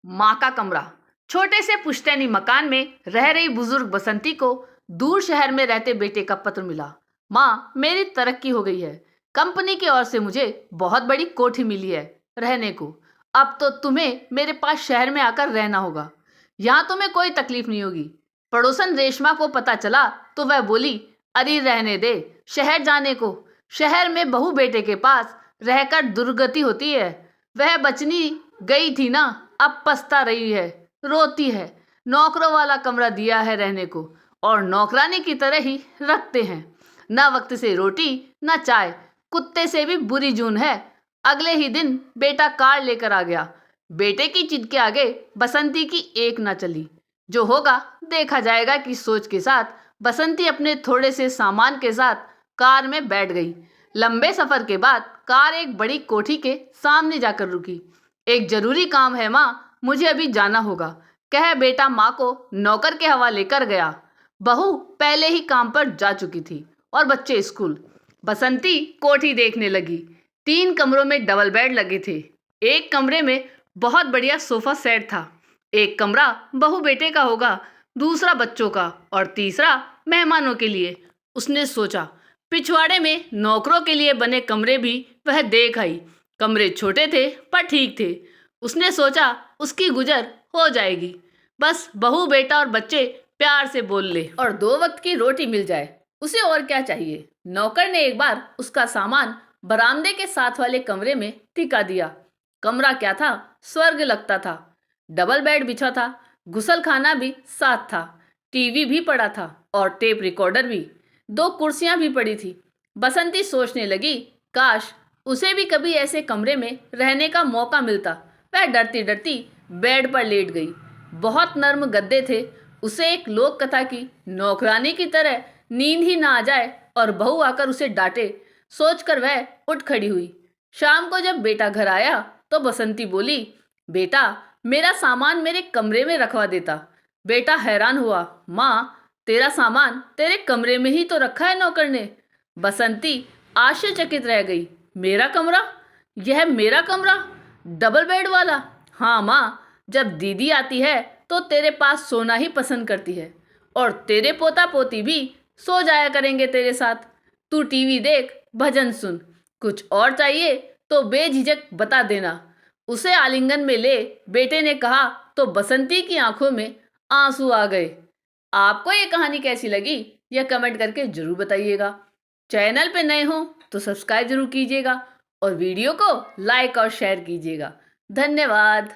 माँ का कमरा। छोटे से पुश्तैनी मकान में रह रही बुजुर्ग बसंती को दूर शहर में रहते बेटे का पत्र मिला। माँ, मेरी तरक्की हो गई है। कंपनी की ओर से मुझे बहुत बड़ी कोठी मिली है रहने को। अब तो तुम्हें मेरे पास शहर में आकर रहना होगा। यहाँ तुम्हें कोई तकलीफ नहीं होगी। पड़ोसन रेशमा को पता चला तो वह बोली, अरे रहने दे शहर जाने को। शहर में बहू बेटे के पास रहकर दुर्गति होती है। वह बचनी गई थी ना, अब पछता रही है, रोती है। नौकरों वाला कमरा दिया है रहने को और नौकरानी की तरह ही रखते हैं। न वक्त से रोटी न चाय, कुत्ते से भी बुरी जून है। अगले ही दिन बेटा कार लेकर आ गया। बेटे की जिद के आगे बसंती की एक न चली। जो होगा देखा जाएगा की सोच के साथ बसंती अपने थोड़े से सामान के साथ कार में बैठ गई। लंबे सफर के बाद कार एक बड़ी कोठी के सामने जाकर रुकी। एक जरूरी काम है माँ, मुझे अभी जाना होगा, कह बेटा माँ को नौकर के हवाले कर गया। बहू पहले ही काम पर जा चुकी थी और बच्चे स्कूल। बसंती कोठी देखने लगी। 3 कमरों में डबल बेड लगे थे। एक कमरे में बहुत बढ़िया सोफा सेट था। एक कमरा बहू बेटे का होगा, दूसरा बच्चों का और तीसरा मेहमानों के लिए। उसने सोचा। पिछवाड़े में नौकरों के लिए बने कमरे भी वह देख आई। कमरे छोटे थे पर ठीक थे। उसने सोचा उसकी गुजर हो जाएगी, बस बहू बेटा और बच्चे प्यार से बोल ले और 2 वक्त की रोटी मिल जाए, उसे और क्या चाहिए। नौकर ने एक बार उसका सामान बरामदे के साथ वाले कमरे में टिका दिया। कमरा क्या था, स्वर्ग लगता था। डबल बेड बिछा था, गुसल खाना भी साथ था, टीवी भी पड़ा था और टेप रिकॉर्डर भी। 2 कुर्सियां भी पड़ी थी। बसंती सोचने लगी, काश उसे भी कभी ऐसे कमरे में रहने का मौका मिलता। वह डरती डरती बेड पर लेट गई। बहुत नर्म गद्दे थे। उसे एक लोक कथा की नौकरानी की तरह नींद ही ना आ जाए और बहू आकर उसे डांटे, सोचकर वह उठ खड़ी हुई। शाम को जब बेटा घर आया तो बसंती बोली, बेटा मेरा सामान मेरे कमरे में रखवा देता। बेटा हैरान हुआ, माँ तेरा सामान तेरे कमरे में ही तो रखा है नौकर ने। बसंती आश्चर्यचकित रह गई, मेरा कमरा? यह मेरा कमरा? डबल बेड वाला? हाँ माँ, जब दीदी आती है तो तेरे पास सोना ही पसंद करती है और तेरे पोता पोती भी सो जाया करेंगे तेरे साथ। तू टीवी देख, भजन सुन, कुछ और चाहिए तो बेझिझक बता देना। उसे आलिंगन में ले बेटे ने कहा तो बसंती की आंखों में आंसू आ गए। आपको ये कहानी कैसी लगी यह कमेंट करके जरूर बताइएगा। चैनल पे नए हो तो सब्सक्राइब जरूर कीजिएगा और वीडियो को लाइक और शेयर कीजिएगा। धन्यवाद।